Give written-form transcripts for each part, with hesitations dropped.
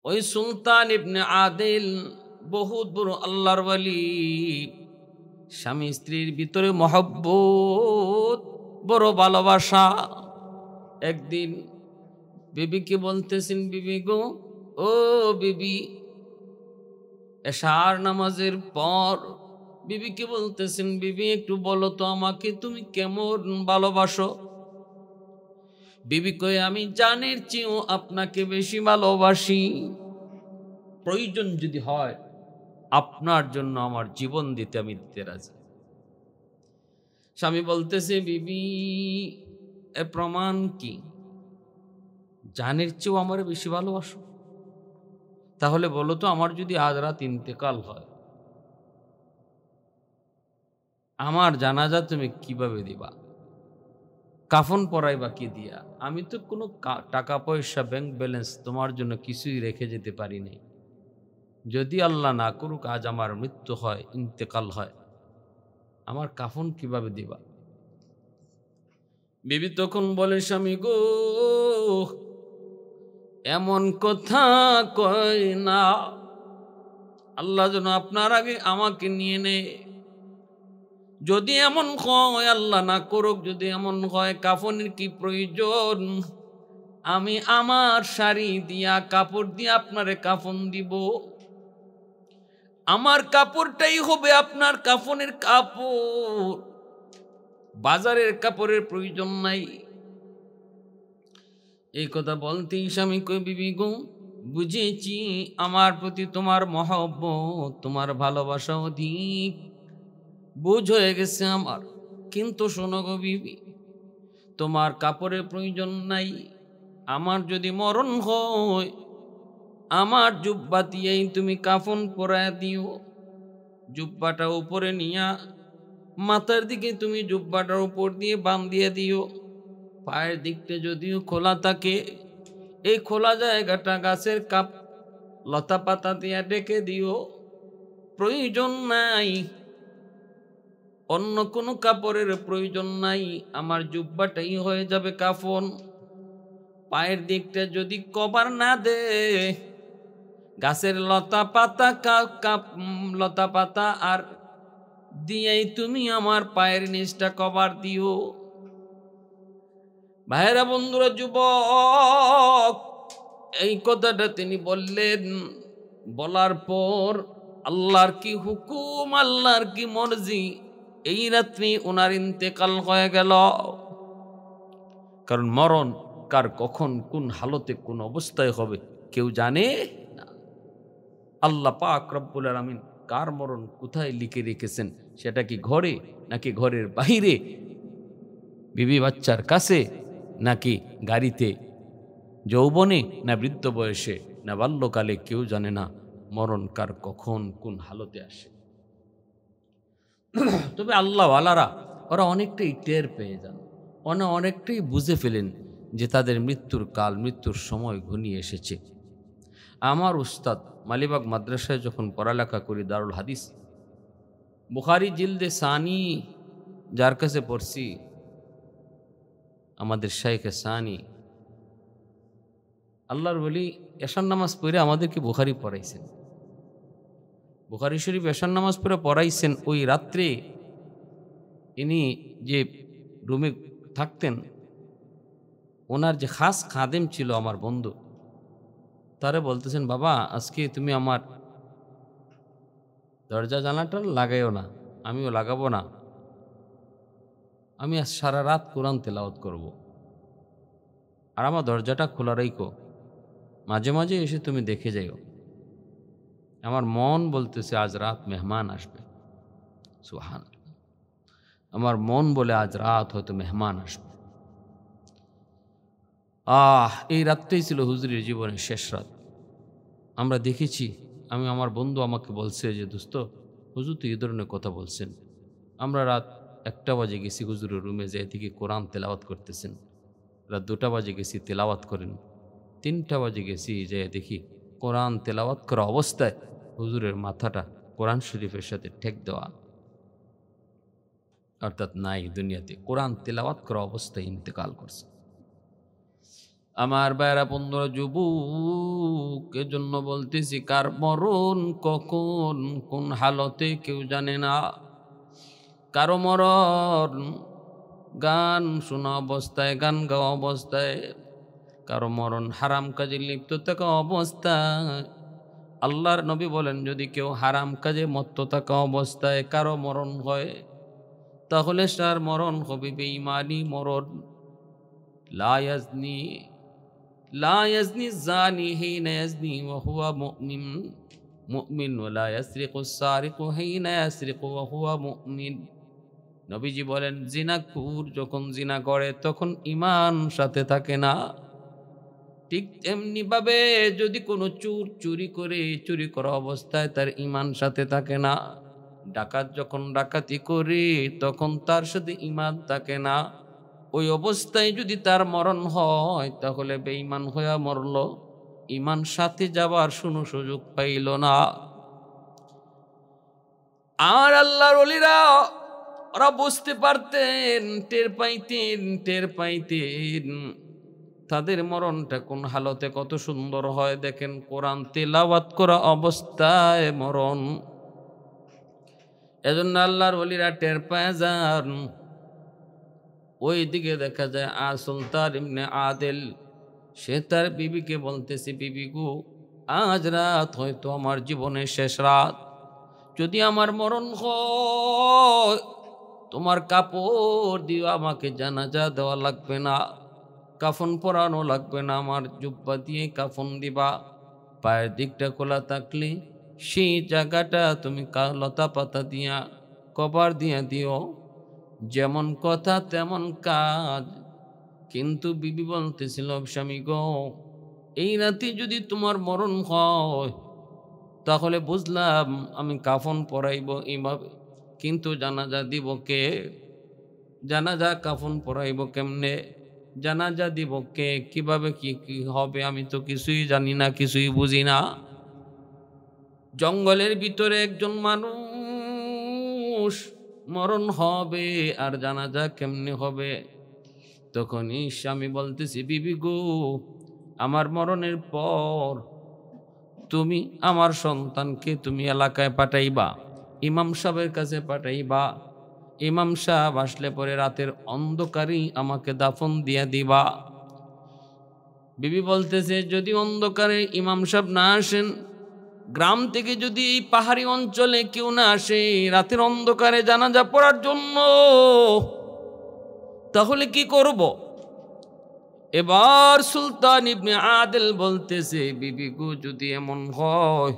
ওই সুলতান ইবনে আদিল বহুত বড় আল্লাহর ওয়ালি, স্বামী স্ত্রীর ভিতরে মহব্বত, বড় ভালোবাসা। একদিন বিবিকে বলতেছেন, বিবি গো, ও বিবি, এশার নামাজের পর বিবিকে বলতেছেন, বিবি একটু বলো তো আমাকে তুমি কেমন ভালোবাসো। বিবি কয়ে, আমি জানের চেয়েও আপনাকে বেশি ভালোবাসি, প্রয়োজন যদি হয় আপনার জন্য আমার জীবন দিতে আমি দিতে রাজি। স্বামী বলতেছে, বিবি এ প্রমাণ কি? জানের চেয়েও আমার বেশি ভালোবাসো? তাহলে বলো তো, আমার যদি আজ রাত ইন্তেকাল হয়, আমার জানাজা তুমি কিভাবে দিবা? কাফন পরাইবা কি দিয়া? আমি তো কোনো টাকা পয়সা, ব্যাংক ব্যালেন্স তোমার জন্য কিছুই রেখে যেতে পারি নাই। যদি আল্লাহ না করুক আজ আমার মৃত্যু হয়, ইন্তেকাল হয়, আমার কাফন কিভাবে দিবা? বিবি তখন বলে, স্বামী গো, এমন কথা কয় না, আল্লাহ যেন আপনার আগে আমাকে নিয়ে নে। যদি এমন হয়, আল্লাহ না করুক, যদি এমন হয় কাফনের কি প্রয়োজন, আমি আমার শাড়ি দিয়া, কাপড় দিয়া আপনারে কাফন দিব। আমার কাপড়টাই হবে আপনার কাফনের কাপড়, বাজারের কাপড়ের প্রয়োজন নাই। এই কথা বলতেই স্বামী কই, বিবি গো, বুঝেছি আমার প্রতি তোমার মহব্বত, তোমার ভালোবাসা অধিক, বুঝ হয়ে গেছে আমার। কিন্তু শোনো গো বিবি, তোমার কাপড়ের প্রয়োজন নাই। আমার যদি মরণ হয়, আমার জুব্বা দিয়েই তুমি কাফন পরায় দিও। জুব্বাটা উপরে নিয়া মাথার দিকে তুমি জুব্বাটার উপর দিয়ে বাঁধিয়ে দিও। পায়ের দিকটা যদিও খোলা থাকে, এই খোলা জায়গাটা গাছের লতা পাতা দিয়ে ডেকে দিও। প্রয়োজন নাই, অন্য কোনো কাপড়ের প্রয়োজন নাই, আমার জুব্বাটাই হয়ে যাবে কাফন। পায়ের দিকটা যদি কভার না দে, গাছের লতা পাতা লতা পাতা আর দিয়েই তুমি আমার পায়ের নিচটা কভার দিও। ভাইরা, বন্ধুরা, যুবক, এই কথাটা তিনি বললেন। বলার পর আল্লাহর কি হুকুম, আল্লাহর কি মর্জি, এই রাত্রি ওনার ইন্তেকাল হয়ে গেল। কারণ মরণ কার কখন কোন হালতে কোন অবস্থায় হবে কেউ জানে না। আল্লাহ পাক রব্বুল আলামিন কার মরণ কোথায় লিখে রেখেছেন, সেটা কি ঘরে নাকি ঘরের বাইরে, বিবি বাচ্চার কাছে নাকি গাড়িতে, যৌবনে না বৃদ্ধ বয়সে না বাল্যকালে, কেউ জানে না মরণ কার কখন কোন হালতে আসে। তবে আল্লাহ ওয়ালারা ওরা অনেকটাই টের পেয়ে যান, অনেকটাই বুঝে ফেলেন যে তাদের মৃত্যুর কাল, মৃত্যুর সময় ঘনিয়ে এসেছে। আমার উস্তাদ মালিবাগ মাদ্রাসায় যখন পড়ালেখা করি, দারুল হাদিস, বুখারী জিলদে সানি যার কাছে পড়ছি, আমাদের শাইখে সানি আল্লাহর বলি, এশার নামাজ পড়ে আমাদেরকে বুখারী পড়াইছেন। বুখারী শরীফ এশার নামাজ পড়ে পড়াইছেন। ওই রাত্রে ইনি যে রুমে থাকতেন, ওনার যে খাস খাদেম ছিল আমার বন্ধু, তারে বলতেছেন, বাবা আজকে তুমি আমার দরজা জানালাটা লাগাইও না, আমিও লাগাবো না, আমি আজ সারা রাত কোরআন তেলাওয়াত করব, আর আমার দরজাটা খোলা রাইখো, মাঝে মাঝে এসে তুমি দেখে যাইও। আমার মন বলতেছে আজ রাত মেহমান আসবে। সুবহানাল্লাহ, আমার মন বলে আজ রাত হয়তো মেহমান আসবে। এই রাতটাই ছিল হুজুরের জীবনের শেষ রাত। আমরা দেখেছি, আমার বন্ধু আমাকে বলছে যে, দোস্ত, হুজুর তো এই ধরনের কথা বলছেন। আমরা রাত 1টা বাজে গেছি হুজুরের রুমে, যে এদিকে কোরআন তেলাওয়াত করতেছেন। রাত 2টা বাজে গেছি, তেলাওয়াত করেন। 3টা বাজে গেছি, যে দেখি কোরআন তেলাওয়াত করা অবস্থায় হুজুরের মাথাটা কোরআন শরীফের সাথে ঠেক দেওয়া, অর্থাৎ নাই দুনিয়াতে, কোরআন তেলাওয়াত করা অবস্থায় ইন্তেকাল করছে। আমার ভাইরা বন্ধুরা, যুবকের জন্য বলতেছি, কার মরণ কখন কোন হালতে কেউ জানে না। কারো মরণ গান শোনা অবস্থায়, গান গাওয়া অবস্থায়, কারো মরণ হারাম কাজে লিপ্ত থাকা অবস্থায়। আল্লাহর নবী বলেন, যদি কেউ হারাম কাজে মত্ত থাকা অবস্থায় কারো মরণ হয়, তাহলে তার মরণ হবে বেঈমানি মরণ। লা ইয়াজনি লা ইয়াজনি জানি হিনা ইয়াজনি ওয়া হুয়া মুমিন মুমিন ওয়া লা ইয়াসরিকু সারিকু হিনা ইয়াসরিকু ওয়া হুয়া মুমিন। নবীজি বলেন, জিনাকুর যখন জিনা করে তখন ঈমান সাথে থাকে না। ঠিক এমনি ভাবে যদি কোনো চোর চুরি করে, চুরি করা অবস্থায় তার ঈমান সাথে থাকে না। ডাকাত যখন ডাকাতি করে তখন তার সাথে ঈমান থাকে না। ওই অবস্থায় যদি তার মরণ হয়, তাহলে বেঈমান হইয়া মরল, ঈমান সাথে যাবার শুনো সুযোগ পাইল না। আর আল্লাহর ওলিরা, ওরা বুঝতে পারতেন, টের পাইতেন তাদের মরণটা কোন হালতে কত সুন্দর হয়। দেখেন, কোরআন তেলাওয়াত করা অবস্থায় মরণ। এজন্য আল্লাহর ওলিরা টের পায় যান। ওই দিকে দেখা যায় সুলতান ইবনে আদিল, সে তার বিবিকে বলতেছে, বিবি গো, আজ রাত হয়তো আমার জীবনের শেষ রাত। যদি আমার মরণ হয়, তোমার কাপড় দিয়ে আমাকে জানাজা দেওয়া লাগবে না, কাফন পরানো লাগবে না, আমার জুব্বা দিয়ে কাফন দিবা। পায়ের দিকটা খোলা থাকলে সেই জায়গাটা তুমি লতা পাতা দিয়া কভার দিয়া দিও। যেমন কথা তেমন কাজ। কিন্তু বিবি বলতেছিল, স্বামী গো, এই রাতে যদি তোমার মরণ হয়, তাহলে বুঝলাম আমি কাফন পরাইব এইভাবে, কিন্তু জানাজা দিব কে? জানাজা কাফন পরাইব কেমনে? জানাজা দিব কে? কিভাবে কি কি হবে? আমি তো কিছুই জানি না, কিছুই বুঝি না। জঙ্গলের ভিতরে একজন মানুষ মরণ হবে, আর জানাজা কেমনে হবে? তখনই স্বামী বলতেছি, বিবি গো, আমার মরণের পর তুমি আমার সন্তানকে তুমি এলাকায় পাঠাইবা, ইমাম সাহেবের কাছে পাঠাইবা। ইমাম সাহেব আসলে পরে রাতের অন্ধকারেই আমাকে দাফন দিয়া দিবা। বিবি বলতেছে, যদি অন্ধকারে ইমাম সাহেব না আসেন, গ্রাম থেকে যদি এই পাহাড়ি অঞ্চলে কেউ না আসে রাতের অন্ধকারে জানাজা পড়ার জন্য, তাহলে কি করব? এবার সুলতান ইবনে আদিল বলতেছে, বিবি গো, যদি এমন হয়,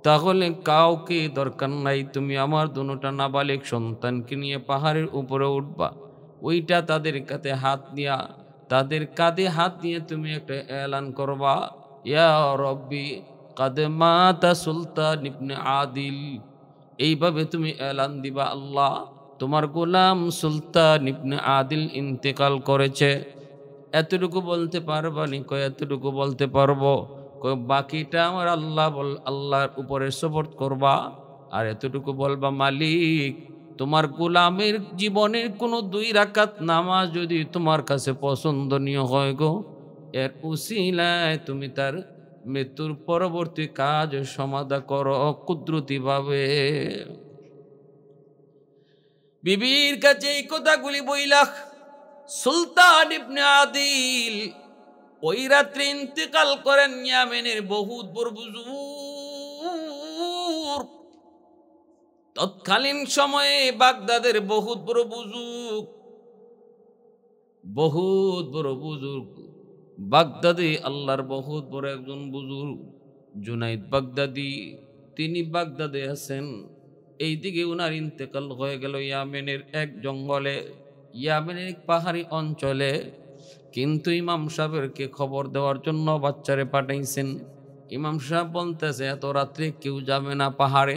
তাহলে কাউকে দরকার নাই, তুমি আমার দুটা নাবালিক সন্তানকে নিয়ে পাহাড়ের উপরে উঠবা। ওইটা তাদের কাঁধে হাত দিয়ে তুমি একটা এলান করবা, ইয়া রব্বি কাদ মাতা সুলতান ইবনে আদিল। এইভাবে তুমি এলান দিবা, আল্লাহ, তোমার গোলাম সুলতান ইবনে আদিল ইন্তেকাল করেছে। এতটুকু বলতে পারবানি? কয় এতটুকু বলতে পারবো। কয় বাকিটা আমার আল্লাহর উপরে সুপর্দ করবা। আর এতটুকু বলবা, মালিক, তোমার গোলামের জীবনের কোনো 2 রাকাত নামাজ যদি তোমার কাছে পছন্দনীয় হয় গো, এর উসিলায় তুমি তার মৃত্যুর পরবর্তী কাজ সমাধা করো কুদরতি ভাবে। বিবির কাছে এই কথাগুলি বইলা সুলতান ইবনে আদিল ওই রাত্রে ইন্তেকাল করেন। ইয়ামেনের বহুত বড় বুজুর্গ, তৎকালীন সময়ে বাগদাদের বহুত বড় বুজুর্গ বাগদাদি, আল্লাহর বহুত বড় একজন বুজুর্গ জুনাইদ বাগদাদি, তিনি বাগদাদে আছেন। এইদিকে উনার ইন্তেকাল হয়ে গেল ইয়ামেনের এক জঙ্গলে, ইয়ামেনের এক পাহাড়ি অঞ্চলে। কিন্তু ইমাম সাহেবকে খবর দেওয়ার জন্য বাচ্চারে পাঠাইছেন। ইমাম সাহেব বলতেছে, এত রাত্রে কেউ যাবে না পাহাড়ে।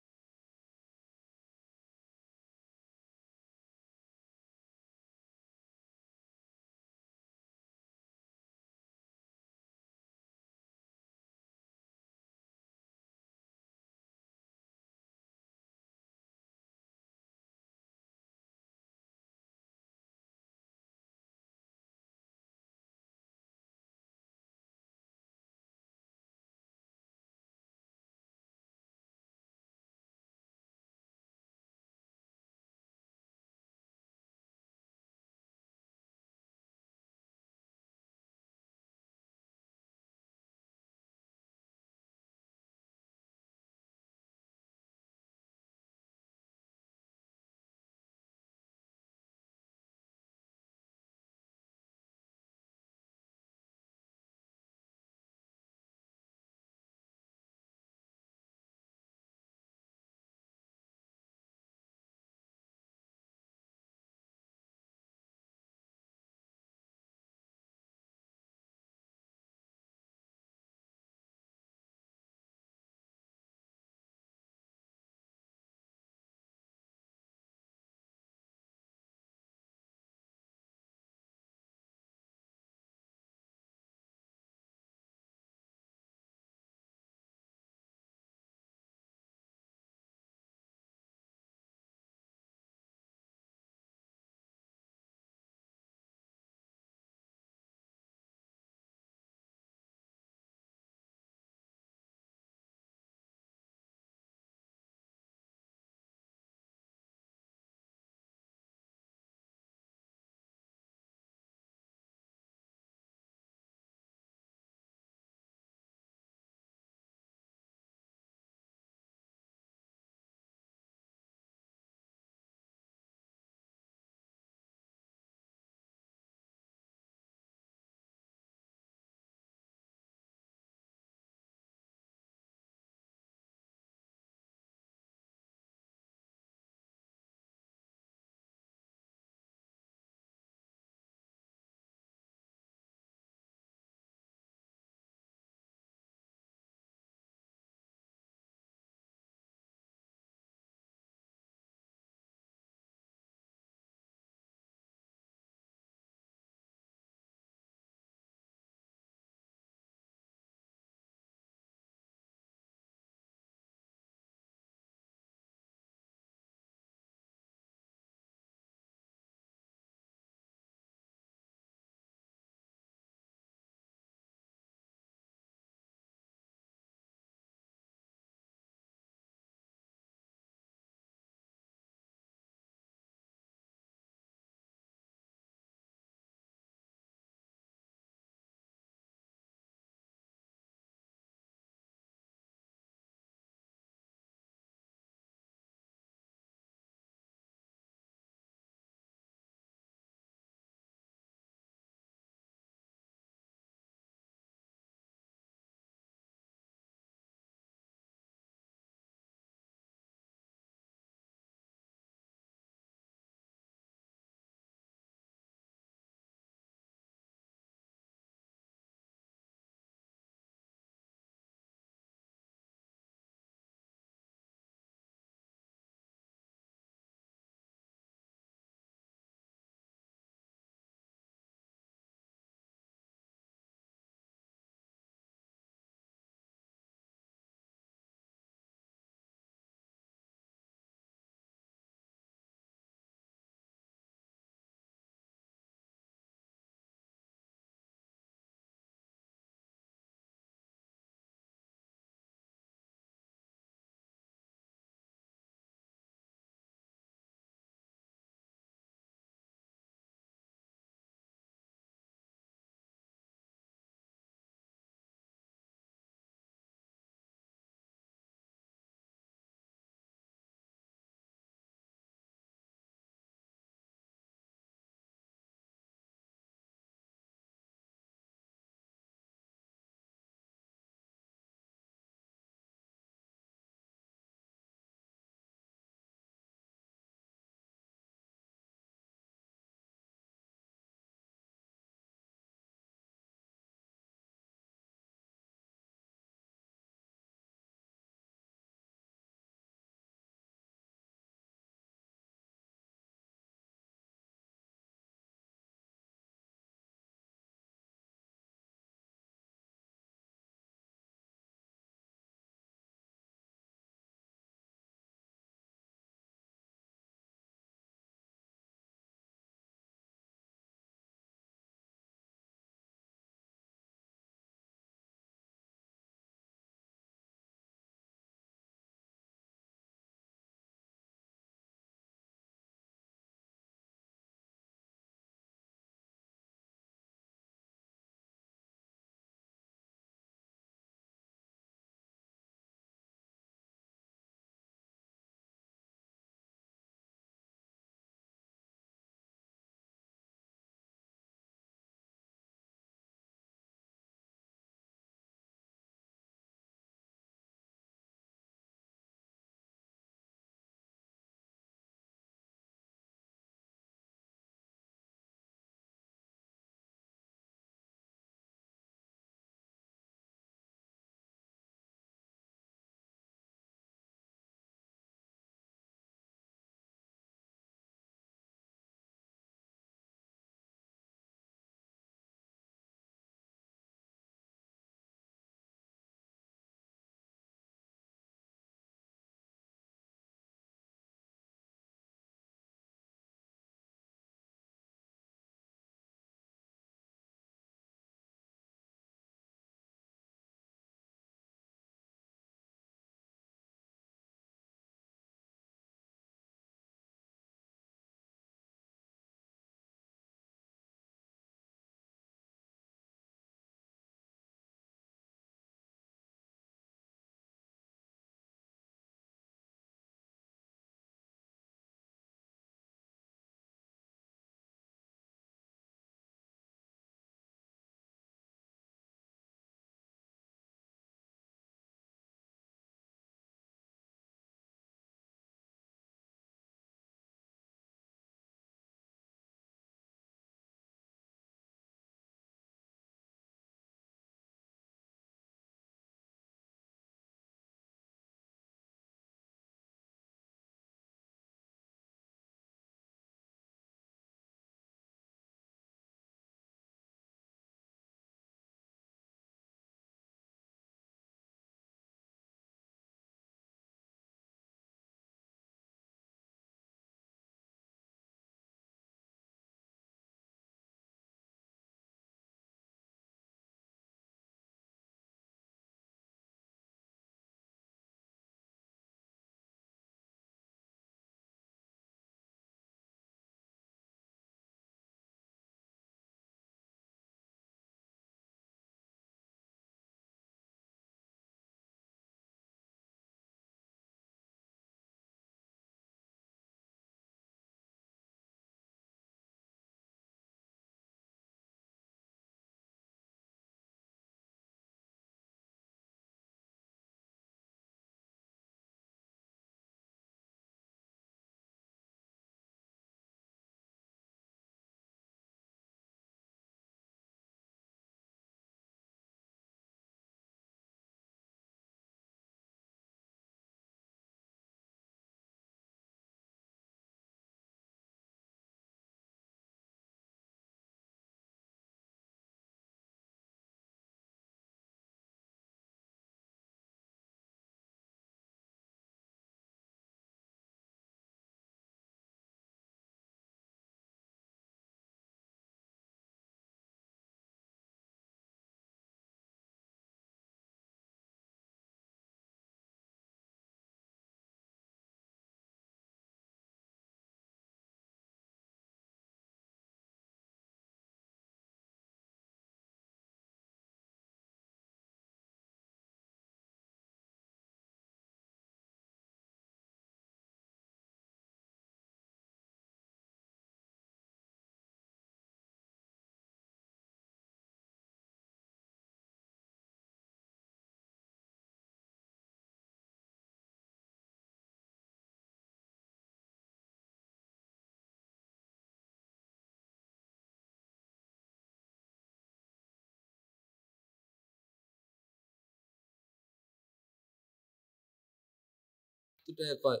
কয়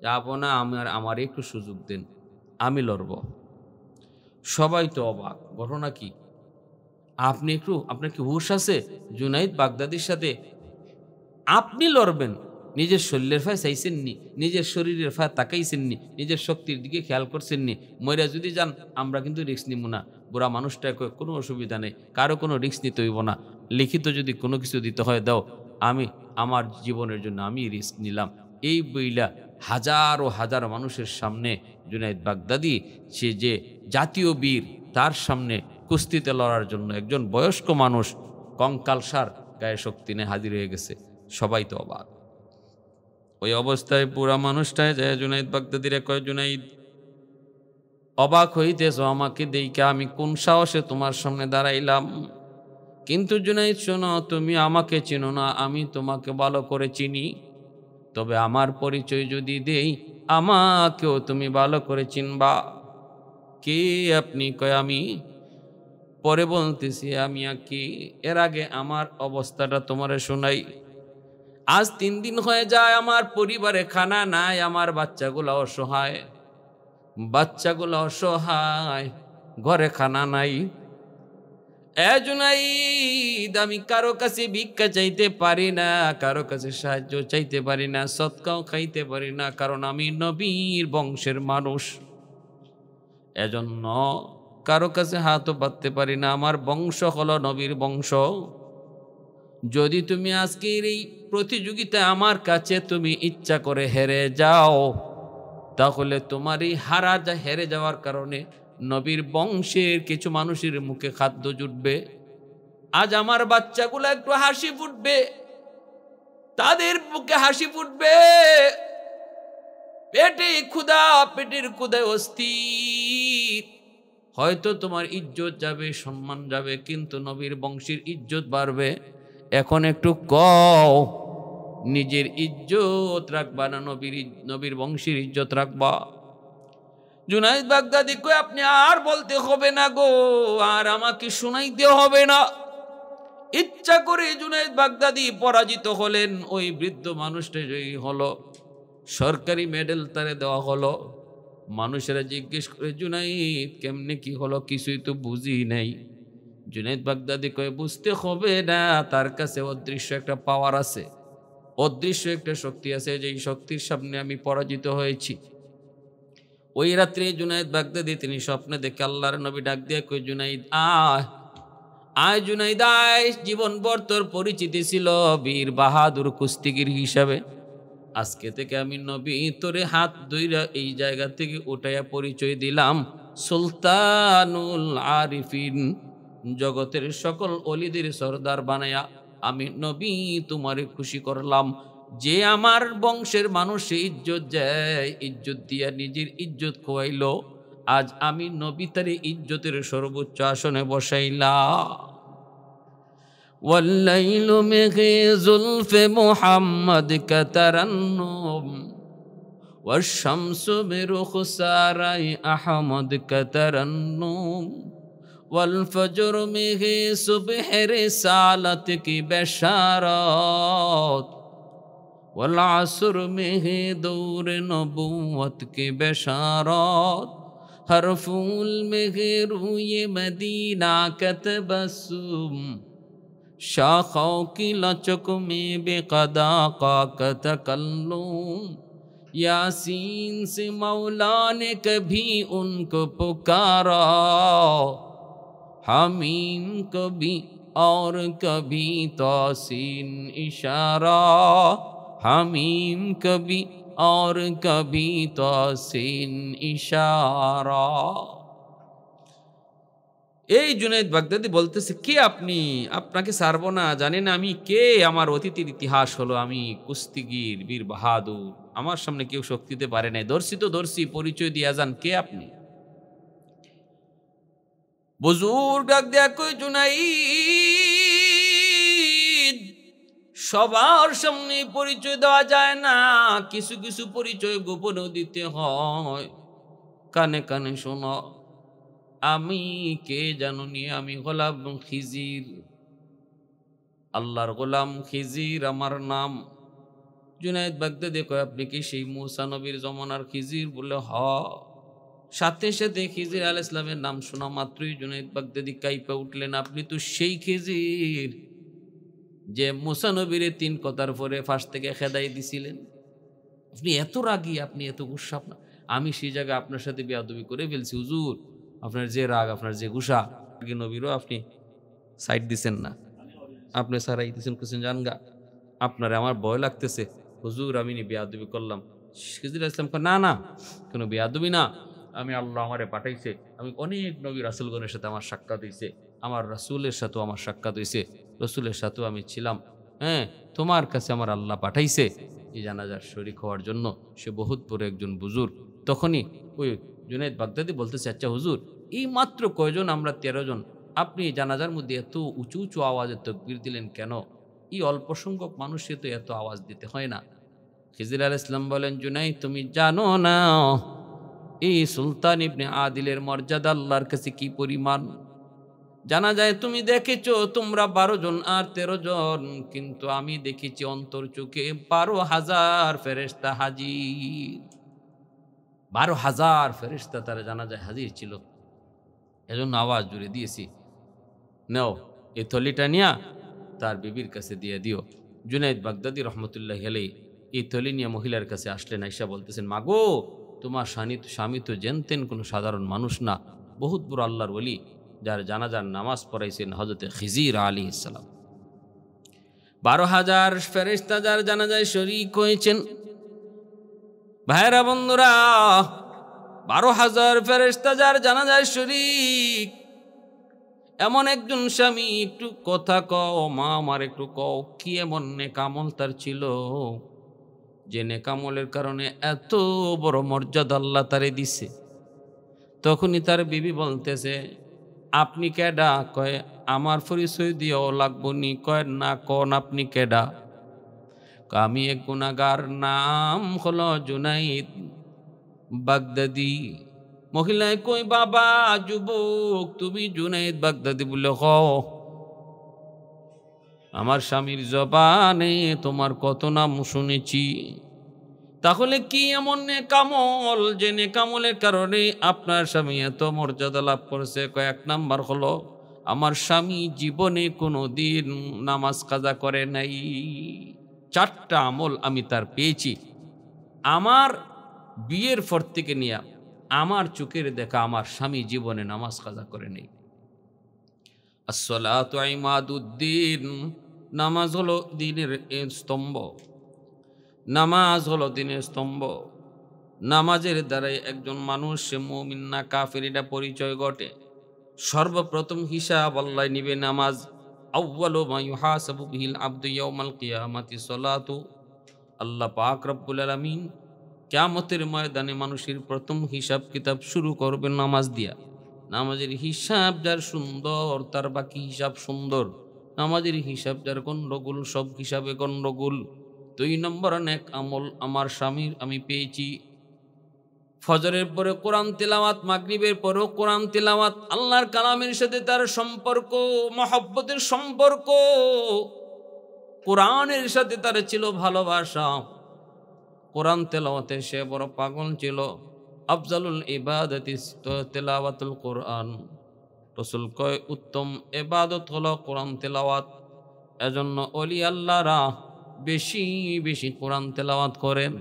যাবো না, আমার একটু সুযোগ দেন, আমি লড়ব। সবাই তো অবাক, ঘটনা কি? আপনার কি হুঁশ আছে? জুনাইদ বাগদাদির সাথে আপনি লড়বেন? নিজের শরীরের ফায় চাইছেননি, নিজের শরীরের ফায় তাকাইছেননি, নিজের শক্তির দিকে খেয়াল করছেননি। মইরা যদি যান আমরা কিন্তু রিস্ক নিব না। বুড়া মানুষটা কয় কোনো অসুবিধা নেই, কারো কোনো রিস্ক নিতে হইব না। লিখিত যদি কোনো কিছু দিতে হয় দাও, আমি আমার জীবনের জন্য আমি রিস্ক নিলাম। এই বইলা হাজারো হাজার মানুষের সামনে জুনাইদ বাগদাদি, সে যে জাতীয় বীর, তার সামনে কুস্তিতে লড়ার জন্য একজন বয়স্ক মানুষ কঙ্কালসার গায়ে শক্তি নিয়ে হাজির হয়ে গেছে। সবাই তো অবাক। ওই অবস্থায় পুরা মানুষটায় যায় জুনাইদ বাগদাদিরে কয়, জুনাইদ অবাক হইতেছ আমাকে দেইকা, আমি কোন সাহসে তোমার সামনে দাঁড়াইলাম? কিন্তু জুনাইদ শোনো, তুমি আমাকে চিনো না, আমি তোমাকে ভালো করে চিনি। তবে আমার পরিচয় যদি দেই, আমাকেও তুমি ভালো করে চিনবা। কে আপনি? কয় আমি পরে বলতেছি আমি আর কি, এর আগে আমার অবস্থাটা তোমারে শোনাই। আজ ৩ দিন হয়ে যায় আমার পরিবারে খানা নাই, আমার বাচ্চাগুলো অসহায়, ঘরে খানা নাই। জুনাইদ, আমি কারো কাছে ভিক্ষা চাইতে পারি না, কারো কাছে সাহায্য চাইতে পারি না, সৎকাও খাইতে পারি না, কারণ আমি নবীর বংশের মানুষ। এজন্য কারো কাছে হাতও পাততে পারি না, আমার বংশ হলো নবীর বংশ। যদি তুমি আজকের এই প্রতিযোগিতায় আমার কাছে তুমি ইচ্ছা করে হেরে যাও, তাহলে তোমার এই হেরে যাওয়ার কারণে নবীর বংশের কিছু মানুষের মুখে খাদ্য জুটবে। আজ আমার বাচ্চাগুলো একটু হাসি ফুটবে, তাদের মুখে হাসি ফুটবে। পেটের ক্ষুধায় অস্থির। হয়তো তোমার ইজ্জত যাবে, সম্মান যাবে, কিন্তু নবীর বংশের ইজ্জত বাড়বে। এখন একটু কও, নিজের ইজ্জত রাখবা না নবীর বংশের ইজ্জত রাখবা? জুনাইদ বাগদাদি কই, আপনি আর বলতে হবে না গো, আর আমাকে শুনাইতে হবে না। ইচ্ছা করে জুনাইদ বাগদাদি পরাজিত হলেন। ওই বৃদ্ধ মানুষটা জয়ী হলো, সরকারি মেডেল তারে দেওয়া হলো। মানুষেরা জিজ্ঞেস করে, জুনাইদ কেমনে কি হলো? কিছুই তো বুঝি নাই। জুনাইদ বাগদাদি কয়ে, বুঝতে হবে না, তার কাছে অদৃশ্য একটা পাওয়ার আছে, অদৃশ্য একটা শক্তি আছে, যেই শক্তির সামনে আমি পরাজিত হয়েছি। ওই রাত্রে জুনাইদ বাগদাদি তিনি স্বপ্নে দেখে আল্লাহর নবী ডাক দিয়ে কই, জুনাইদ আয় জুনাইদ আয়, জীবনভর তোর পরিচিতি ছিল বীর বাহাদুর কুস্তিগির হিসাবে। আজকে থেকে আমি নবী তোরে হাত ধইরা এই জায়গা থেকে উঠাইয়া পরিচয় দিলাম সুলতানুল আরিফিন, জগতের সকল অলিদের সরদার বানায়া আমি নবী তোমারে খুশি করলাম। যে আমার বংশের মানুষে ইজ্জত দেয়, ইজ্জত দিয়া নিজের ইজ্জত খোয়াইল, আজ আমি নবী তারে ইজ্জতের সর্বোচ্চ আসনে বসাইলাম। والليل مغي زلف محمد كترنم والشمس برخسار أحمد كترنم والفجر مغي صبح رسالت کی بشارات والعصر مغي دور نبوت کی بشارات ہر پھول مغي روی مدینہ کا تبسم शाखों की लचक में बेकदा का तकल्लुम यासीन से मौला ने कभी उनको पुकारा हमीम कभी और कभी तौसीन इशारा हमीम कभी और कभी तौसीन इशारा। এই জুনাইদ বাগদাদি বলতেছে, কে আপনি? আপনাকে ছাড়বো না, জানি না আমি কে? আমার অতীতের ইতিহাস হলো আমি কুস্তিগির বীর বাহাদুর, আমার সামনে কেউ শক্তি দিতে পারে নাই। দর্শি তো দর্শি, পরিচয় দিয়া যান, কে আপনি? বুজুর্গ ডাক দেয়া কই, জুনাইদ সবার সামনে পরিচয় দেওয়া যায় না, কিছু কিছু পরিচয় গোপনেও দিতে হয়। কানে কানে শোনো, আমি কে জানুনি? আমি গোলাম খিজির, আল্লাহর গোলাম খিজির আমার নাম। জুনায়েদ বাগদাদি কয় আপনি কি সেই মূসা নবীর জমানার খিজির? বলে হ। সাথে সাথে খিজির আলাইহিস সালামের নাম শোনা মাত্রই জুনায়েদ বাগদাদি কাইপা উঠলেন, আপনি তো সেই খিজির যে মূসা নবীর 3 কথার পরে ফাঁস থেকে খেদাই দিছিলেন। আপনি এত রাগী, আপনি এত গুসা, আমি সেই জায়গায় আপনার সাথে বেয়াদবি করে ফেলছি হুজুর। আপনার যে রাগ, আপনার যে গুসা, নবীরও আপনি সাইড দিছেন না, আপনি সারাই দিছেন, কুছেন জানগা, আপনার আমার ভয় লাগতেছে হুজুর, আমি বেয়াদবি করলাম। খিজির আলাইহিস সালাম কয় না না, কোনো বেয়াদবি না, আমি আল্লাহ আমারে পাঠাইছে, আমি অনেক নবী রাসূলগণের সাথে আমার সাক্ষাৎ হইছে, আমার রাসূলের সাথেও আমার সাক্ষাৎ হইছে, রসুলের সাথেও আমি ছিলাম, হ্যাঁ, তোমার কাছে আমার আল্লাহ পাঠাইছে এই জানাজার শরীক হওয়ার জন্য। সে বহুত বড় একজন বুজুর্গ। তখনই ওই জুনায়েদ বাগদাদি বলতেছে, আচ্ছা হুজুর, এই মাত্র কয়জন? আমরা 13 জন, আপনি জানাজার মধ্যে এত উঁচু উঁচু আওয়াজে তাকবীর দিলেন কেন? এই অল্প সংখ্যক মানুষে তো এত আওয়াজ দিতে হয় না। খিজির আলাইহিস সালাম বলেন, জুনায়েদ তুমি জানো না এই সুলতান ইবনে আদিলের মর্যাদা আল্লাহর কাছে কি পরিমাণ? জানা যায় তুমি দেখেছো তোমরা 12 জন আর 13 জন, কিন্তু আমি দেখেছি অন্তর চোখে 12,000 ফেরেশতা হাজির। 12,000 ফেরেশতা তারা জানা যায় হাজির ছিল। এজন্য আওয়াজ জুড়ে দিয়েছি, নাও এই থলিটা নিয়া তার বিবির কাছে দিয়ে দিও। জুনায়েদ বাগদাদি রহমতুল্লাহ আলাইহি এই থলি নিয়ে মহিলার কাছে আসলেন, আয়েশা বলতেছেন, মাগো তোমার স্বামী তো জেনতেন কোনো সাধারণ মানুষ না, বহুত বড় আল্লাহর ওলি, যার জানাজার নামাজ পড়াইছেন হযরতে খিজির আলাইহিস সালাম। 12,000 ফেরেশতা যার জানাজায় শরীক হয়েছেন। ভাইরা বন্ধুরা, 12,000 ফেরেশতা যার জানাজায় শরীক, এমন একজন স্বামী, একটু কথা কও মা, আমার একটু কও, কি এমন নেকামল তার ছিল যে নেকামলের কারণে এত বড় মর্যাদা আল্লাহ তারে দিছে? তখনই তার বিবি বলতেছে, আপনি কেডা? কয় আমার পরিচয় দিও লাগবো নি? কয় না, কোন আপনি কেডা? আমি এক গুনাহগার, নাম হলো জুনায়েদ বাগদাদি। মহিলায় কই, বাবা যুবক, তুমি জুনায়েদ বাগদাদি বলে কও? আমার স্বামীর জবানে তোমার কত নাম শুনেছি। তাহলে কি এমন নেকামল যে নেকামলের কারণে আপনার স্বামী এত মর্যাদা লাভ করেছে? কয়েক নাম্বার হলো, আমার স্বামী জীবনে কোনো দিন নামাজ কাজা করে নাই। 4টা আমল আমি তার পেয়েছি। আমার বিয়ের পর থেকে নিয়ে আমার চোখের দেখা আমার স্বামী জীবনে নামাজ কাজা করে নেই। আসসালাতু ইমাদুদ্দিন, নামাজ হলো দ্বীনের স্তম্ভ। নামাজ হলো দ্বীনের স্তম্ভ। নামাজের দ্বারাই একজন মানুষ সে মুমিন না কাফের এটা পরিচয় ঘটে। সর্বপ্রথম হিসাব আল্লাহ নিবে নামাজ। আউয়ালু মা ইউহাসাবু বিহিল আবদু ইয়াউমাল কিয়ামাতি সলাতু। আল্লাহ পাক রব্বুল আলামিন কিয়ামতের ময়দানে মানুষের প্রথম হিসাব কিতাব শুরু করবে নামাজ দিয়া। নামাজের হিসাব যার সুন্দর, তার বাকি হিসাব সুন্দর। নামাজের হিসাব যার গন্ডগোল, সব হিসাবে গন্ডগোল। 2 নম্বর নেক আমল আমার স্বামীর আমি পেয়েছি। ফজরের পরে কোরআন তেলাওয়াত, মাগরিবের পরেও কোরআন তেলাওয়াত, আল্লাহর কালামের সাথে তার সম্পর্ক, মহব্বতের সম্পর্ক, কোরআনের সাথে তার ছিল ভালোবাসা। কোরআন তেলাওয়াতে সে বড় পাগল ছিল। আফজালুল ইবাদাতি তেলাওয়াতুল কোরআন। রাসূল কয় উত্তম ইবাদত হলো কোরআন তেলাওয়াত। এজন্য ওলি আল্লাহরা বেশি বেশি কোরআন তেলাওয়াত করেন।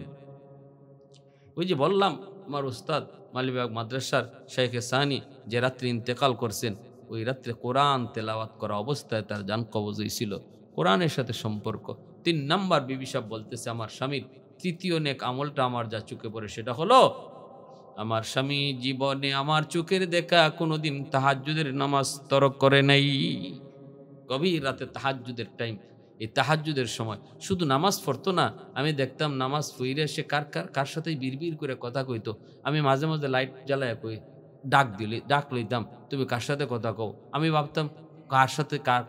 ওই যে বললাম, আমার উস্তাদ মালিবাগ মাদ্রাসার শেখে সানি যে রাত্রে ইন্তেকাল করছেন, ওই রাত্রে কোরআন তেলাওয়াত করা অবস্থায় তার জান কবজ হয়েছিল। কোরআনের সাথে সম্পর্ক। 3 নাম্বার বিবি সাহেব বলতেছে, আমার স্বামীর তৃতীয় নেক আমলটা আমার যা চোখে পড়ে সেটা হলো, আমার স্বামী জীবনে আমার চোখের দেখা কোনোদিন তাহাজ্জুদের নামাজ তরক করে নাই। গভীর রাতে তাহাজ্জুদের টাইম, এই তাহাজ্জুদের সময় শুধু নামাজ পড়তো না, আমি দেখতাম নামাজ পড়ে সে কার সাথে বিড়বিড় করে কথা কইতো। আমি মাঝে মাঝে লাইট জ্বালায় কই, ডাক লইতাম, তুমি কার সাথে কথা কও। আমি ভাবতাম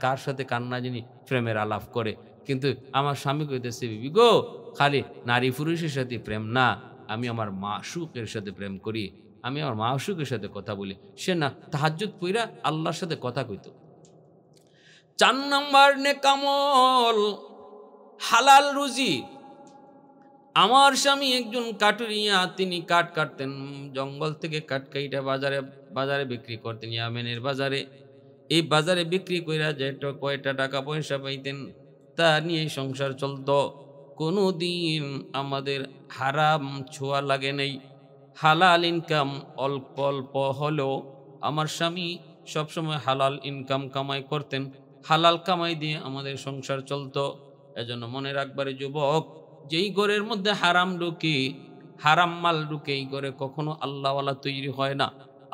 কার সাথে কান্না যিনি প্রেমের আলাপ করে। কিন্তু আমার স্বামী কইতেছে, বিবি গো, খালি নারী পুরুষের সাথে প্রেম না, আমি আমার মাশউকের সাথে প্রেম করি, আমি আমার মাশউকের সাথে কথা বলি। সে না তাহাজ্জুদ পইরা আল্লাহর সাথে কথা কইতো। 4 নম্বর নেক আমল হালাল রুজি। আমার স্বামী একজন কাটুরিয়া, তিনি কাঠ কাটতেন, জঙ্গল থেকে কাঠ কাইটা বাজারে বাজারে বিক্রি করতেন, ইয়ামেনের বাজারে। এই বাজারে বিক্রি কইরা যেটা কয়টা টাকা পয়সা পাইতেন তা নিয়ে সংসার চলতো। কোনো দিন আমাদের হারাম ছোঁয়া লাগে নাই। হালাল ইনকাম অল্প অল্প হলেও আমার স্বামী সবসময় হালাল ইনকাম কামাই করতেন, হালাল কামাই দিয়ে আমাদের সংসার চলতো। এজন্য মনে রাখবারে যুবক, যেই ঘরের মধ্যে হারাম ঢুকে, হারাম মাল ঢুকে, এই ঘরে কখনো আল্লাহওয়ালা তৈরি হয় না।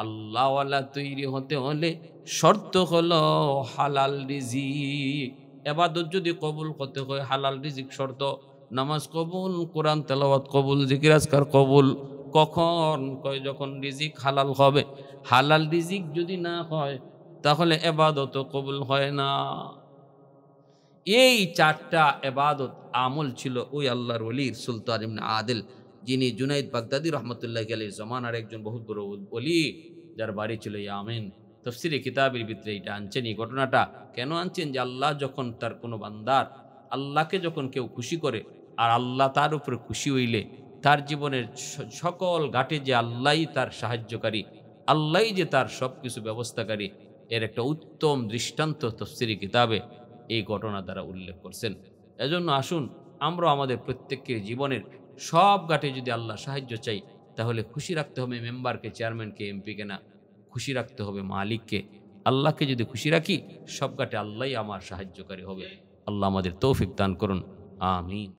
আল্লাহওয়ালা তৈরি হতে হলে শর্ত হলো হালাল রিজিক। এবাদত যদি কবুল করতে হয় হালাল রিজিক শর্ত। নামাজ কবুল, কোরআন তেলাওয়াত কবুল, জিকির আজকার কবুল। কখন কয় যখন রিজিক হালাল হবে। হালাল রিজিক যদি না হয় তাহলে এবাদত কবুল হয় না। এই চারটা এবাদত আমল ছিল ওই আল্লাহর ওলির, সুলতান ইবনে আদিল, যিনি জুনাইদ বাগদাদি রহমতুল্লাহ আলাইহির জমানার একজন বহুত বড় ওলি, যার বাড়ি ছিল ইয়ামেন। তাফসীরে কিতাবের ভিতরে এটা আনছেন। এই ঘটনাটা কেন আনছেন? যে আল্লাহ যখন তার কোনো বান্দার, আল্লাহকে যখন কেউ খুশি করে আর আল্লাহ তার উপরে খুশি হইলে তার জীবনের সকল ঘাটে যে আল্লাহই তার সাহায্যকারী, আল্লাহই যে তার সব কিছু ব্যবস্থাকারী, এর একটা উত্তম দৃষ্টান্ত তাফসীরে কিতাবে এই ঘটনা দ্বারা উল্লেখ করছেন। এজন্য আসুন আমরা আমাদের প্রত্যেকের জীবনের সব ঘাটে যদি আল্লাহ সাহায্য চাই, তাহলে খুশি রাখতে হবে মেম্বারকে, চেয়ারম্যানকে, এমপিকে না, খুশি রাখতে হবে মালিককে। আল্লাহকে যদি খুশি রাখি, সব ঘাটে আল্লাহই আমার সাহায্যকারী হবে। আল্লাহ আমাদের তৌফিক দান করুন, আমিন।